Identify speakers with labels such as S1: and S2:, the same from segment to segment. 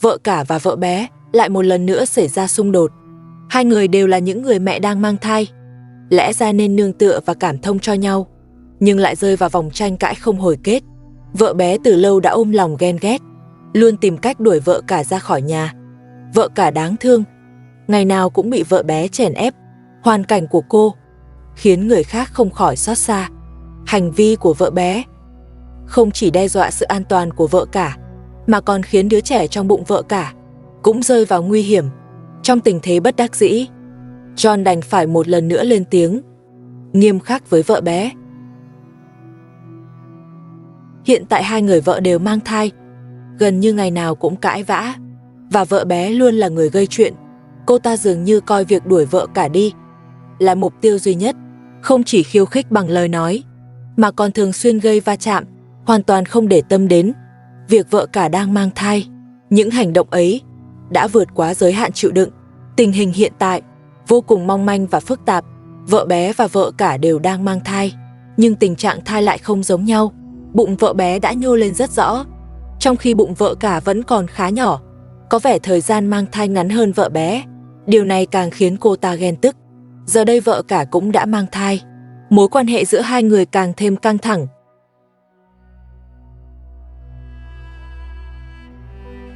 S1: vợ cả và vợ bé lại một lần nữa xảy ra xung đột. Hai người đều là những người mẹ đang mang thai, lẽ ra nên nương tựa và cảm thông cho nhau, nhưng lại rơi vào vòng tranh cãi không hồi kết. Vợ bé từ lâu đã ôm lòng ghen ghét, luôn tìm cách đuổi vợ cả ra khỏi nhà. Vợ cả đáng thương, ngày nào cũng bị vợ bé chèn ép. Hoàn cảnh của cô khiến người khác không khỏi xót xa. Hành vi của vợ bé không chỉ đe dọa sự an toàn của vợ cả, mà còn khiến đứa trẻ trong bụng vợ cả cũng rơi vào nguy hiểm. Trong tình thế bất đắc dĩ, John đành phải một lần nữa lên tiếng, nghiêm khắc với vợ bé. Hiện tại hai người vợ đều mang thai, gần như ngày nào cũng cãi vã, và vợ bé luôn là người gây chuyện. Cô ta dường như coi việc đuổi vợ cả đi là mục tiêu duy nhất, không chỉ khiêu khích bằng lời nói, mà còn thường xuyên gây va chạm, hoàn toàn không để tâm đến việc vợ cả đang mang thai. Những hành động ấy đã vượt quá giới hạn chịu đựng. Tình hình hiện tại vô cùng mong manh và phức tạp. Vợ bé và vợ cả đều đang mang thai, nhưng tình trạng thai lại không giống nhau. Bụng vợ bé đã nhô lên rất rõ, trong khi bụng vợ cả vẫn còn khá nhỏ, có vẻ thời gian mang thai ngắn hơn vợ bé. Điều này càng khiến cô ta ghen tức. Giờ đây vợ cả cũng đã mang thai, mối quan hệ giữa hai người càng thêm căng thẳng.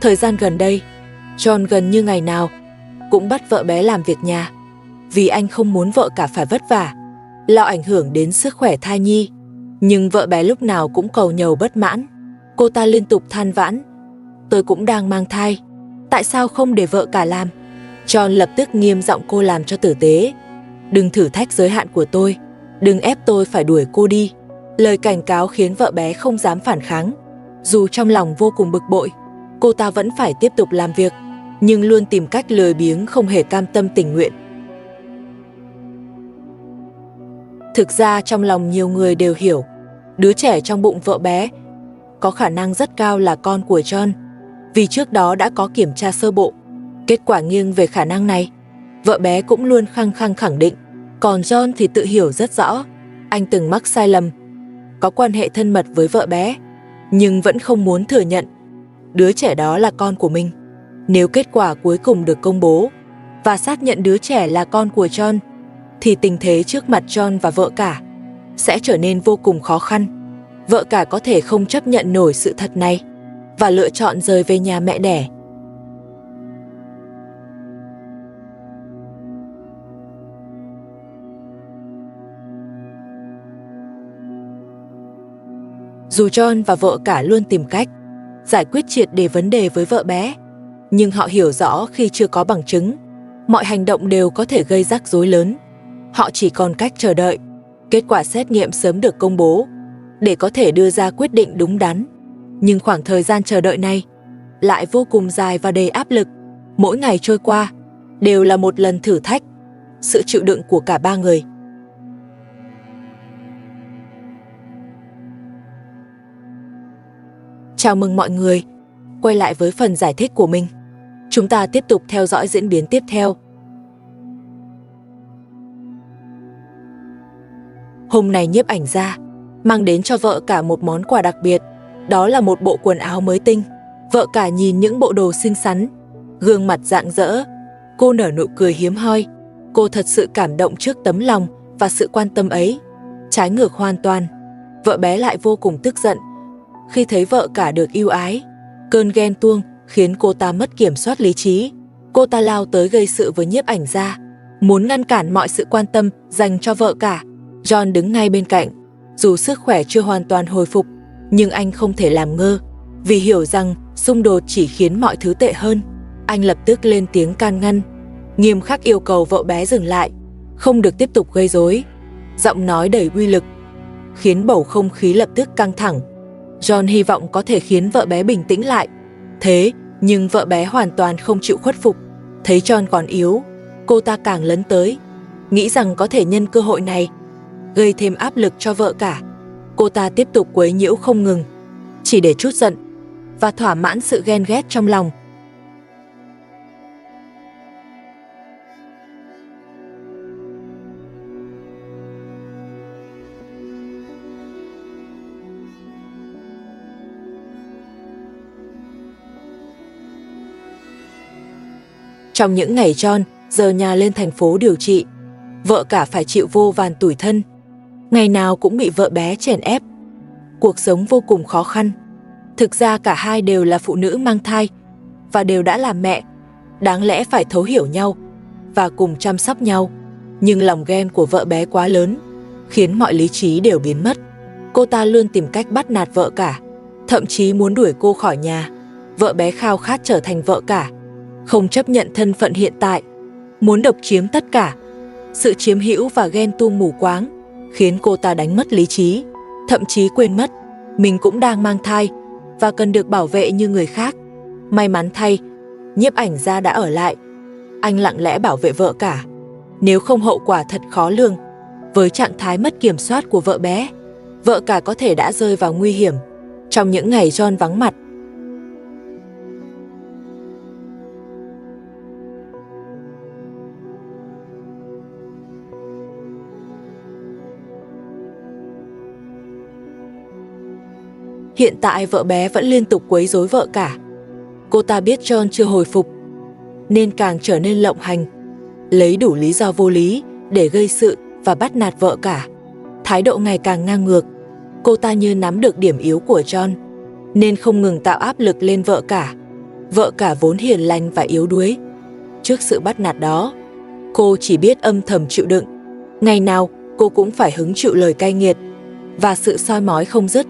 S1: Thời gian gần đây, John gần như ngày nào cũng bắt vợ bé làm việc nhà, vì anh không muốn vợ cả phải vất vả, lo ảnh hưởng đến sức khỏe thai nhi. Nhưng vợ bé lúc nào cũng cầu nhàu bất mãn. Cô ta liên tục than vãn, tôi cũng đang mang thai, tại sao không để vợ cả làm? John lập tức nghiêm giọng cô làm cho tử tế. Đừng thử thách giới hạn của tôi, đừng ép tôi phải đuổi cô đi. Lời cảnh cáo khiến vợ bé không dám phản kháng. Dù trong lòng vô cùng bực bội, cô ta vẫn phải tiếp tục làm việc, nhưng luôn tìm cách lười biếng, không hề cam tâm tình nguyện. Thực ra trong lòng nhiều người đều hiểu, đứa trẻ trong bụng vợ bé có khả năng rất cao là con của John, vì trước đó đã có kiểm tra sơ bộ. Kết quả nghiêng về khả năng này. Vợ bé cũng luôn khăng khăng khẳng định, còn John thì tự hiểu rất rõ, anh từng mắc sai lầm, có quan hệ thân mật với vợ bé, nhưng vẫn không muốn thừa nhận đứa trẻ đó là con của mình. Nếu kết quả cuối cùng được công bố và xác nhận đứa trẻ là con của John, thì tình thế trước mặt John và vợ cả sẽ trở nên vô cùng khó khăn. Vợ cả có thể không chấp nhận nổi sự thật này và lựa chọn rời về nhà mẹ đẻ. Dù John và vợ cả luôn tìm cách giải quyết triệt để vấn đề với vợ bé, nhưng họ hiểu rõ khi chưa có bằng chứng, mọi hành động đều có thể gây rắc rối lớn. Họ chỉ còn cách chờ đợi kết quả xét nghiệm sớm được công bố để có thể đưa ra quyết định đúng đắn. Nhưng khoảng thời gian chờ đợi này lại vô cùng dài và đầy áp lực. Mỗi ngày trôi qua đều là một lần thử thách sự chịu đựng của cả ba người. Chào mừng mọi người quay lại với phần giải thích của mình. Chúng ta tiếp tục theo dõi diễn biến tiếp theo. Hôm nay nhiếp ảnh gia mang đến cho vợ cả một món quà đặc biệt, đó là một bộ quần áo mới tinh. Vợ cả nhìn những bộ đồ xinh xắn, gương mặt rạng rỡ, cô nở nụ cười hiếm hoi. Cô thật sự cảm động trước tấm lòng và sự quan tâm ấy. Trái ngược hoàn toàn, vợ bé lại vô cùng tức giận khi thấy vợ cả được ưu ái. Cơn ghen tuông khiến cô ta mất kiểm soát lý trí. Cô ta lao tới gây sự với nhiếp ảnh gia, muốn ngăn cản mọi sự quan tâm dành cho vợ cả. John đứng ngay bên cạnh. Dù sức khỏe chưa hoàn toàn hồi phục, nhưng anh không thể làm ngơ, vì hiểu rằng xung đột chỉ khiến mọi thứ tệ hơn. Anh lập tức lên tiếng can ngăn, nghiêm khắc yêu cầu vợ bé dừng lại, không được tiếp tục gây rối. Giọng nói đầy uy lực khiến bầu không khí lập tức căng thẳng. John hy vọng có thể khiến vợ bé bình tĩnh lại. Thế nhưng vợ bé hoàn toàn không chịu khuất phục. Thấy John còn yếu, cô ta càng lấn tới, nghĩ rằng có thể nhân cơ hội này gây thêm áp lực cho vợ cả. Cô ta tiếp tục quấy nhiễu không ngừng, chỉ để trút giận và thỏa mãn sự ghen ghét trong lòng. Trong những ngày John rời nhà lên thành phố điều trị, vợ cả phải chịu vô vàn tủi thân. Ngày nào cũng bị vợ bé chèn ép. Cuộc sống vô cùng khó khăn. Thực ra cả hai đều là phụ nữ mang thai và đều đã làm mẹ. Đáng lẽ phải thấu hiểu nhau và cùng chăm sóc nhau. Nhưng lòng ghen của vợ bé quá lớn, khiến mọi lý trí đều biến mất. Cô ta luôn tìm cách bắt nạt vợ cả, thậm chí muốn đuổi cô khỏi nhà. Vợ bé khao khát trở thành vợ cả, không chấp nhận thân phận hiện tại, muốn độc chiếm tất cả. Sự chiếm hữu và ghen tuông mù quáng khiến cô ta đánh mất lý trí, thậm chí quên mất mình cũng đang mang thai và cần được bảo vệ như người khác. May mắn thay, Nhiếp Ảnh Gia đã ở lại. Anh lặng lẽ bảo vệ vợ cả, nếu không hậu quả thật khó lường. Với trạng thái mất kiểm soát của vợ bé, vợ cả có thể đã rơi vào nguy hiểm. Trong những ngày John vắng mặt, hiện tại vợ bé vẫn liên tục quấy rối vợ cả. Cô ta biết John chưa hồi phục, nên càng trở nên lộng hành, lấy đủ lý do vô lý để gây sự và bắt nạt vợ cả. Thái độ ngày càng ngang ngược. Cô ta như nắm được điểm yếu của John, nên không ngừng tạo áp lực lên vợ cả. Vợ cả vốn hiền lành và yếu đuối. Trước sự bắt nạt đó, cô chỉ biết âm thầm chịu đựng. Ngày nào cô cũng phải hứng chịu lời cay nghiệt và sự soi mói không dứt.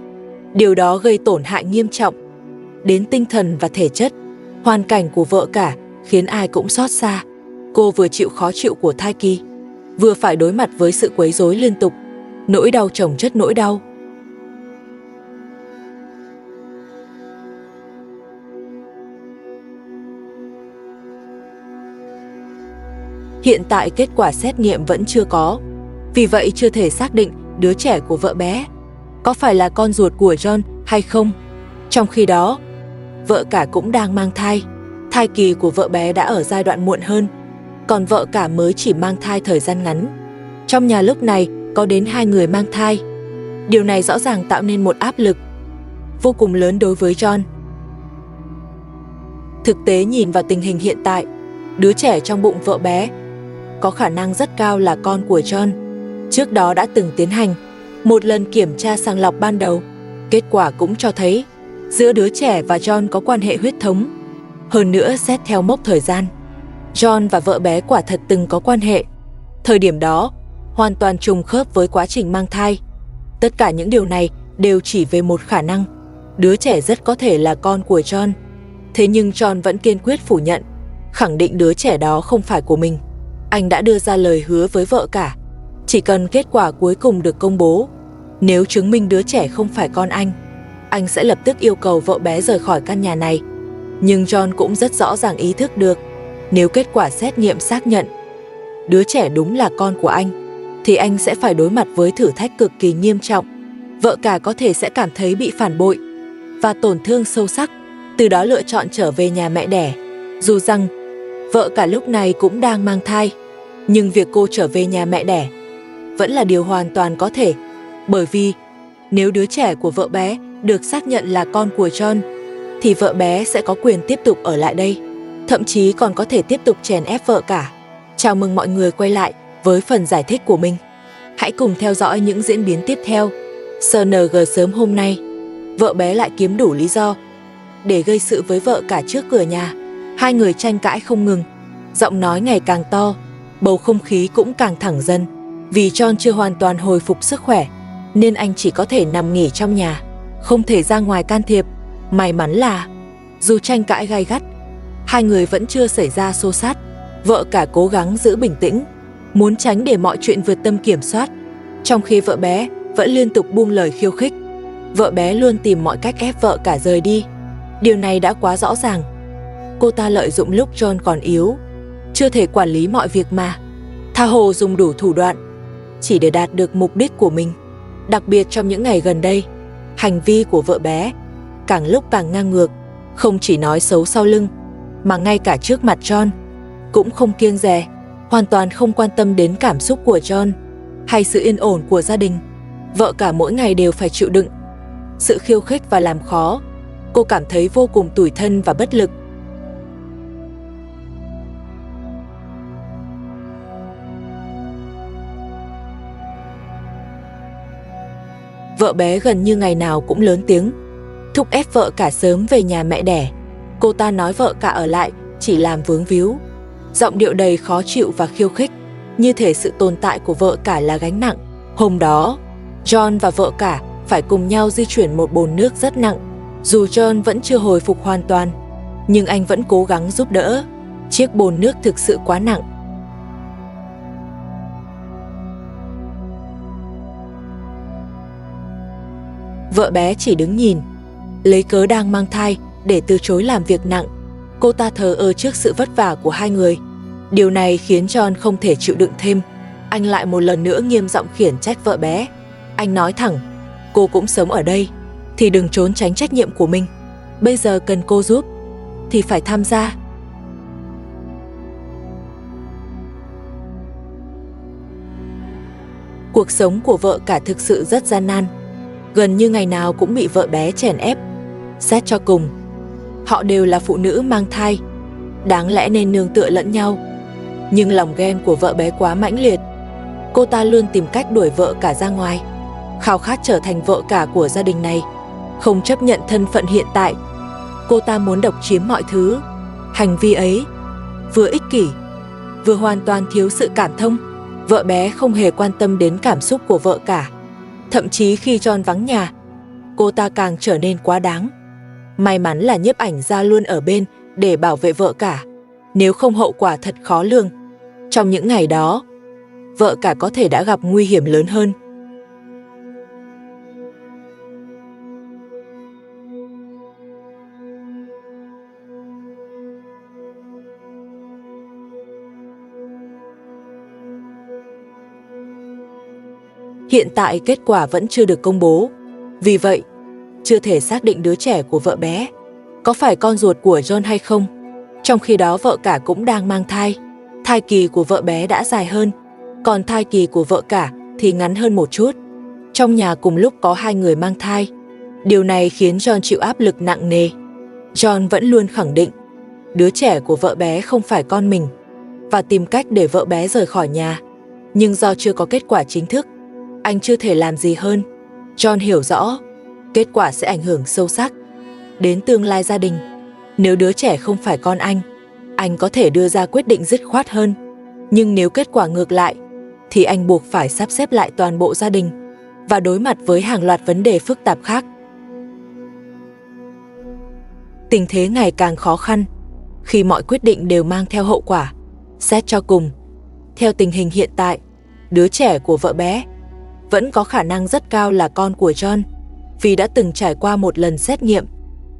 S1: Điều đó gây tổn hại nghiêm trọng đến tinh thần và thể chất. Hoàn cảnh của vợ cả khiến ai cũng xót xa. Cô vừa chịu khó chịu của thai kỳ, vừa phải đối mặt với sự quấy rối liên tục. Nỗi đau chồng chất nỗi đau. Hiện tại kết quả xét nghiệm vẫn chưa có, vì vậy chưa thể xác định đứa trẻ của vợ bé có phải là con ruột của John hay không. Trong khi đó, vợ cả cũng đang mang thai. Thai kỳ của vợ bé đã ở giai đoạn muộn hơn, còn vợ cả mới chỉ mang thai thời gian ngắn. Trong nhà lúc này có đến 2 người mang thai. Điều này rõ ràng tạo nên một áp lực vô cùng lớn đối với John. Thực tế nhìn vào tình hình hiện tại, đứa trẻ trong bụng vợ bé có khả năng rất cao là con của John. Trước đó đã từng tiến hành một lần kiểm tra sàng lọc ban đầu. Kết quả cũng cho thấy giữa đứa trẻ và John có quan hệ huyết thống. Hơn nữa, xét theo mốc thời gian, John và vợ bé quả thật từng có quan hệ. Thời điểm đó hoàn toàn trùng khớp với quá trình mang thai. Tất cả những điều này đều chỉ về một khả năng: đứa trẻ rất có thể là con của John. Thế nhưng John vẫn kiên quyết phủ nhận, khẳng định đứa trẻ đó không phải của mình. Anh đã đưa ra lời hứa với vợ cả, chỉ cần kết quả cuối cùng được công bố, nếu chứng minh đứa trẻ không phải con anh sẽ lập tức yêu cầu vợ bé rời khỏi căn nhà này. Nhưng John cũng rất rõ ràng ý thức được, nếu kết quả xét nghiệm xác nhận đứa trẻ đúng là con của anh, thì anh sẽ phải đối mặt với thử thách cực kỳ nghiêm trọng. Vợ cả có thể sẽ cảm thấy bị phản bội và tổn thương sâu sắc, từ đó lựa chọn trở về nhà mẹ đẻ. Dù rằng vợ cả lúc này cũng đang mang thai, nhưng việc cô trở về nhà mẹ đẻ vẫn là điều hoàn toàn có thể. Bởi vì nếu đứa trẻ của vợ bé được xác nhận là con của John, thì vợ bé sẽ có quyền tiếp tục ở lại đây, thậm chí còn có thể tiếp tục chèn ép vợ cả. Chào mừng mọi người quay lại với phần giải thích của mình. Hãy cùng theo dõi những diễn biến tiếp theo. SNG sớm hôm nay, vợ bé lại kiếm đủ lý do để gây sự với vợ cả trước cửa nhà. Hai người tranh cãi không ngừng, giọng nói ngày càng to, bầu không khí cũng càng thẳng dần. Vì John chưa hoàn toàn hồi phục sức khỏe, nên anh chỉ có thể nằm nghỉ trong nhà, không thể ra ngoài can thiệp. May mắn là, dù tranh cãi gay gắt, hai người vẫn chưa xảy ra xô xát. Vợ cả cố gắng giữ bình tĩnh, muốn tránh để mọi chuyện vượt tầm kiểm soát, trong khi vợ bé vẫn liên tục buông lời khiêu khích. Vợ bé luôn tìm mọi cách ép vợ cả rời đi. Điều này đã quá rõ ràng. Cô ta lợi dụng lúc John còn yếu, chưa thể quản lý mọi việc mà tha hồ dùng đủ thủ đoạn chỉ để đạt được mục đích của mình. Đặc biệt trong những ngày gần đây, hành vi của vợ bé càng lúc càng ngang ngược, không chỉ nói xấu sau lưng, mà ngay cả trước mặt John cũng không kiêng dè, hoàn toàn không quan tâm đến cảm xúc của John hay sự yên ổn của gia đình. Vợ cả mỗi ngày đều phải chịu đựng sự khiêu khích và làm khó. Cô cảm thấy vô cùng tủi thân và bất lực. Vợ bé gần như ngày nào cũng lớn tiếng, thúc ép vợ cả sớm về nhà mẹ đẻ. Cô ta nói vợ cả ở lại chỉ làm vướng víu. Giọng điệu đầy khó chịu và khiêu khích, như thể sự tồn tại của vợ cả là gánh nặng. Hôm đó, John và vợ cả phải cùng nhau di chuyển một bồn nước rất nặng. Dù John vẫn chưa hồi phục hoàn toàn, nhưng anh vẫn cố gắng giúp đỡ. Chiếc bồn nước thực sự quá nặng. Vợ bé chỉ đứng nhìn, lấy cớ đang mang thai để từ chối làm việc nặng. Cô ta thờ ơ trước sự vất vả của hai người. Điều này khiến John không thể chịu đựng thêm. Anh lại một lần nữa nghiêm giọng khiển trách vợ bé. Anh nói thẳng, cô cũng sống ở đây, thì đừng trốn tránh trách nhiệm của mình. Bây giờ cần cô giúp, thì phải tham gia. Cuộc sống của vợ cả thực sự rất gian nan. Gần như ngày nào cũng bị vợ bé chèn ép. Xét cho cùng, họ đều là phụ nữ mang thai, đáng lẽ nên nương tựa lẫn nhau. Nhưng lòng ghen của vợ bé quá mãnh liệt. Cô ta luôn tìm cách đuổi vợ cả ra ngoài, khao khát trở thành vợ cả của gia đình này, không chấp nhận thân phận hiện tại. Cô ta muốn độc chiếm mọi thứ. Hành vi ấy vừa ích kỷ, vừa hoàn toàn thiếu sự cảm thông. Vợ bé không hề quan tâm đến cảm xúc của vợ cả. Thậm chí khi John vắng nhà, cô ta càng trở nên quá đáng. May mắn là nhiếp ảnh gia luôn ở bên để bảo vệ vợ cả. Nếu không hậu quả thật khó lường. Trong những ngày đó, vợ cả có thể đã gặp nguy hiểm lớn hơn. Hiện tại kết quả vẫn chưa được công bố. Vì vậy, chưa thể xác định đứa trẻ của vợ bé có phải con ruột của John hay không. Trong khi đó vợ cả cũng đang mang thai. Thai kỳ của vợ bé đã dài hơn, còn thai kỳ của vợ cả thì ngắn hơn một chút. Trong nhà cùng lúc có hai người mang thai. Điều này khiến John chịu áp lực nặng nề. John vẫn luôn khẳng định đứa trẻ của vợ bé không phải con mình và tìm cách để vợ bé rời khỏi nhà. Nhưng do chưa có kết quả chính thức, anh chưa thể làm gì hơn. John hiểu rõ kết quả sẽ ảnh hưởng sâu sắc đến tương lai gia đình. Nếu đứa trẻ không phải con anh có thể đưa ra quyết định dứt khoát hơn. Nhưng nếu kết quả ngược lại, thì anh buộc phải sắp xếp lại toàn bộ gia đình và đối mặt với hàng loạt vấn đề phức tạp khác. Tình thế ngày càng khó khăn khi mọi quyết định đều mang theo hậu quả. Xét cho cùng, theo tình hình hiện tại, đứa trẻ của vợ bé vẫn có khả năng rất cao là con của John, vì đã từng trải qua một lần xét nghiệm.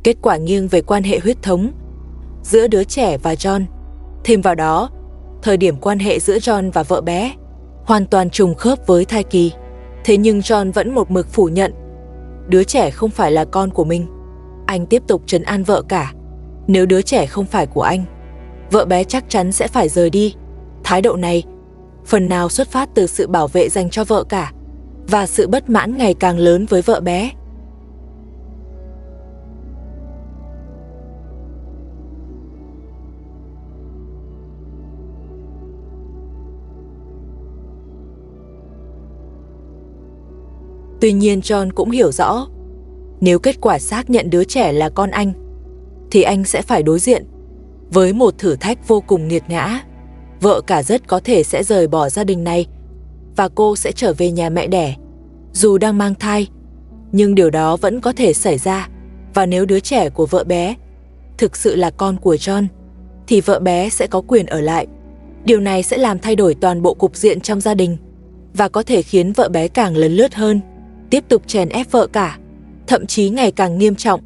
S1: Kết quả nghiêng về quan hệ huyết thống giữa đứa trẻ và John. Thêm vào đó, thời điểm quan hệ giữa John và vợ bé hoàn toàn trùng khớp với thai kỳ. Thế nhưng John vẫn một mực phủ nhận đứa trẻ không phải là con của mình. Anh tiếp tục trấn an vợ cả. Nếu đứa trẻ không phải của anh, vợ bé chắc chắn sẽ phải rời đi. Thái độ này phần nào xuất phát từ sự bảo vệ dành cho vợ cả và sự bất mãn ngày càng lớn với vợ bé. Tuy nhiên John cũng hiểu rõ, nếu kết quả xác nhận đứa trẻ là con anh, thì anh sẽ phải đối diện với một thử thách vô cùng nghiệt ngã. Vợ cả rất có thể sẽ rời bỏ gia đình này và cô sẽ trở về nhà mẹ đẻ. Dù đang mang thai, nhưng điều đó vẫn có thể xảy ra. Và nếu đứa trẻ của vợ bé thực sự là con của John, thì vợ bé sẽ có quyền ở lại. Điều này sẽ làm thay đổi toàn bộ cục diện trong gia đình và có thể khiến vợ bé càng lấn lướt hơn, tiếp tục chèn ép vợ cả, thậm chí ngày càng nghiêm trọng.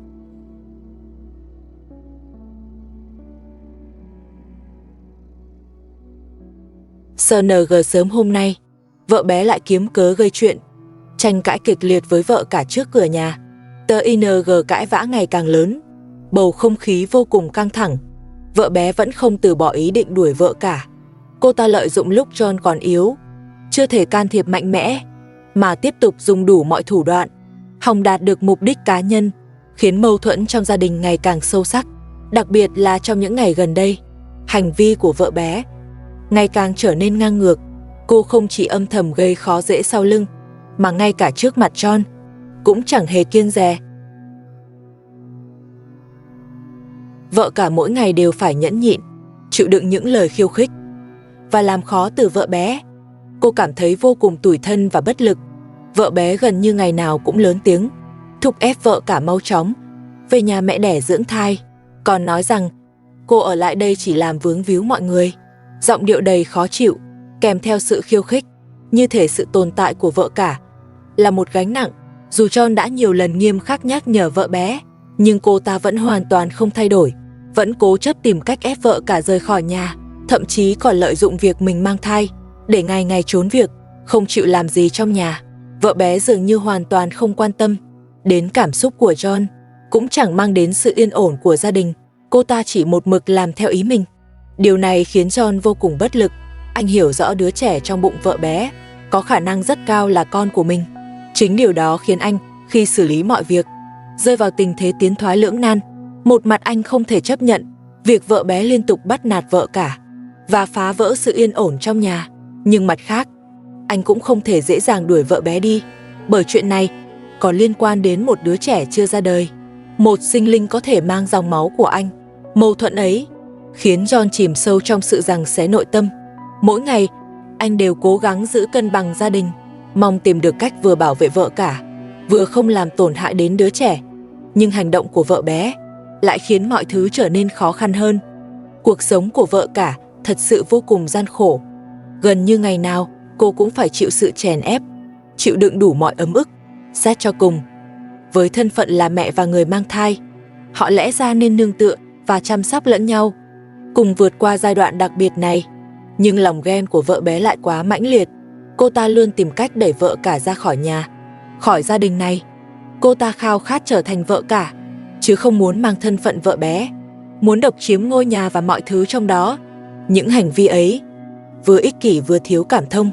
S1: SNG sớm hôm nay, vợ bé lại kiếm cớ gây chuyện, tranh cãi kịch liệt với vợ cả trước cửa nhà. Tờ ING cãi vã ngày càng lớn, bầu không khí vô cùng căng thẳng. Vợ bé vẫn không từ bỏ ý định đuổi vợ cả. Cô ta lợi dụng lúc John còn yếu, chưa thể can thiệp mạnh mẽ, mà tiếp tục dùng đủ mọi thủ đoạn, hòng đạt được mục đích cá nhân, khiến mâu thuẫn trong gia đình ngày càng sâu sắc. Đặc biệt là trong những ngày gần đây, hành vi của vợ bé ngày càng trở nên ngang ngược. Cô không chỉ âm thầm gây khó dễ sau lưng, mà ngay cả trước mặt John, cũng chẳng hề kiêng dè. Vợ cả mỗi ngày đều phải nhẫn nhịn, chịu đựng những lời khiêu khích và làm khó từ vợ bé. Cô cảm thấy vô cùng tủi thân và bất lực. Vợ bé gần như ngày nào cũng lớn tiếng, thúc ép vợ cả mau chóng về nhà mẹ đẻ dưỡng thai, còn nói rằng cô ở lại đây chỉ làm vướng víu mọi người. Giọng điệu đầy khó chịu, kèm theo sự khiêu khích, như thể sự tồn tại của vợ cả là một gánh nặng. Dù John đã nhiều lần nghiêm khắc nhắc nhở vợ bé, nhưng cô ta vẫn hoàn toàn không thay đổi, vẫn cố chấp tìm cách ép vợ cả rời khỏi nhà, thậm chí còn lợi dụng việc mình mang thai để ngày ngày trốn việc, không chịu làm gì trong nhà. Vợ bé dường như hoàn toàn không quan tâm đến cảm xúc của John, cũng chẳng mang đến sự yên ổn của gia đình. Cô ta chỉ một mực làm theo ý mình. Điều này khiến John vô cùng bất lực. Anh hiểu rõ đứa trẻ trong bụng vợ bé có khả năng rất cao là con của mình. Chính điều đó khiến anh, khi xử lý mọi việc, rơi vào tình thế tiến thoái lưỡng nan. Một mặt anh không thể chấp nhận việc vợ bé liên tục bắt nạt vợ cả và phá vỡ sự yên ổn trong nhà, nhưng mặt khác, anh cũng không thể dễ dàng đuổi vợ bé đi, bởi chuyện này còn liên quan đến một đứa trẻ chưa ra đời, một sinh linh có thể mang dòng máu của anh. Mâu thuẫn ấy khiến John chìm sâu trong sự giằng xé nội tâm. Mỗi ngày, anh đều cố gắng giữ cân bằng gia đình, mong tìm được cách vừa bảo vệ vợ cả, vừa không làm tổn hại đến đứa trẻ. Nhưng hành động của vợ bé lại khiến mọi thứ trở nên khó khăn hơn. Cuộc sống của vợ cả thật sự vô cùng gian khổ. Gần như ngày nào, cô cũng phải chịu sự chèn ép, chịu đựng đủ mọi ấm ức. Xét cho cùng, với thân phận là mẹ và người mang thai, họ lẽ ra nên nương tựa và chăm sóc lẫn nhau, cùng vượt qua giai đoạn đặc biệt này. Nhưng lòng ghen của vợ bé lại quá mãnh liệt. Cô ta luôn tìm cách đẩy vợ cả ra khỏi nhà, khỏi gia đình này. Cô ta khao khát trở thành vợ cả, chứ không muốn mang thân phận vợ bé, muốn độc chiếm ngôi nhà và mọi thứ trong đó. Những hành vi ấy vừa ích kỷ vừa thiếu cảm thông,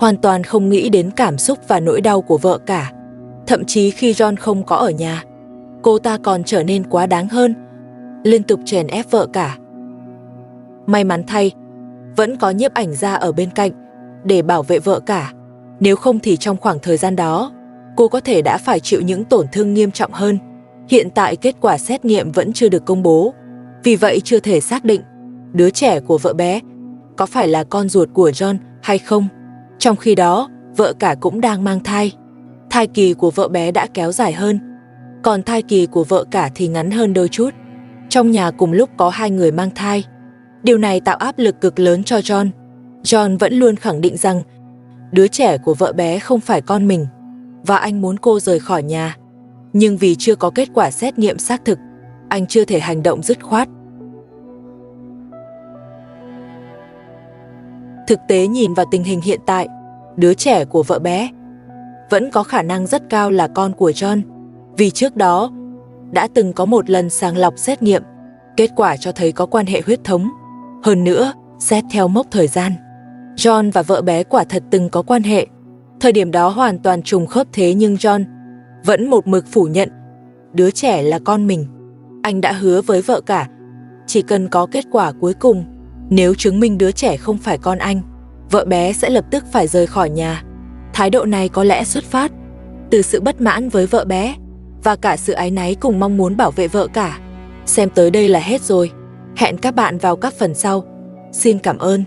S1: hoàn toàn không nghĩ đến cảm xúc và nỗi đau của vợ cả. Thậm chí khi John không có ở nhà, cô ta còn trở nên quá đáng hơn, liên tục chèn ép vợ cả. May mắn thay, vẫn có nhiếp ảnh gia ở bên cạnh để bảo vệ vợ cả. Nếu không thì trong khoảng thời gian đó, cô có thể đã phải chịu những tổn thương nghiêm trọng hơn. Hiện tại kết quả xét nghiệm vẫn chưa được công bố, vì vậy chưa thể xác định đứa trẻ của vợ bé có phải là con ruột của John hay không. Trong khi đó, vợ cả cũng đang mang thai. Thai kỳ của vợ bé đã kéo dài hơn, còn thai kỳ của vợ cả thì ngắn hơn đôi chút. Trong nhà cùng lúc có hai người mang thai. Điều này tạo áp lực cực lớn cho John. John vẫn luôn khẳng định rằng đứa trẻ của vợ bé không phải con mình và anh muốn cô rời khỏi nhà. Nhưng vì chưa có kết quả xét nghiệm xác thực, anh chưa thể hành động dứt khoát. Thực tế nhìn vào tình hình hiện tại, đứa trẻ của vợ bé vẫn có khả năng rất cao là con của John, vì trước đó đã từng có một lần sàng lọc xét nghiệm, kết quả cho thấy có quan hệ huyết thống. Hơn nữa, xét theo mốc thời gian, John và vợ bé quả thật từng có quan hệ. Thời điểm đó hoàn toàn trùng khớp, thế nhưng John vẫn một mực phủ nhận đứa trẻ là con mình. Anh đã hứa với vợ cả, chỉ cần có kết quả cuối cùng, nếu chứng minh đứa trẻ không phải con anh, vợ bé sẽ lập tức phải rời khỏi nhà. Thái độ này có lẽ xuất phát từ sự bất mãn với vợ bé và cả sự áy náy cùng mong muốn bảo vệ vợ cả. Xem tới đây là hết rồi. Hẹn các bạn vào các phần sau. Xin cảm ơn.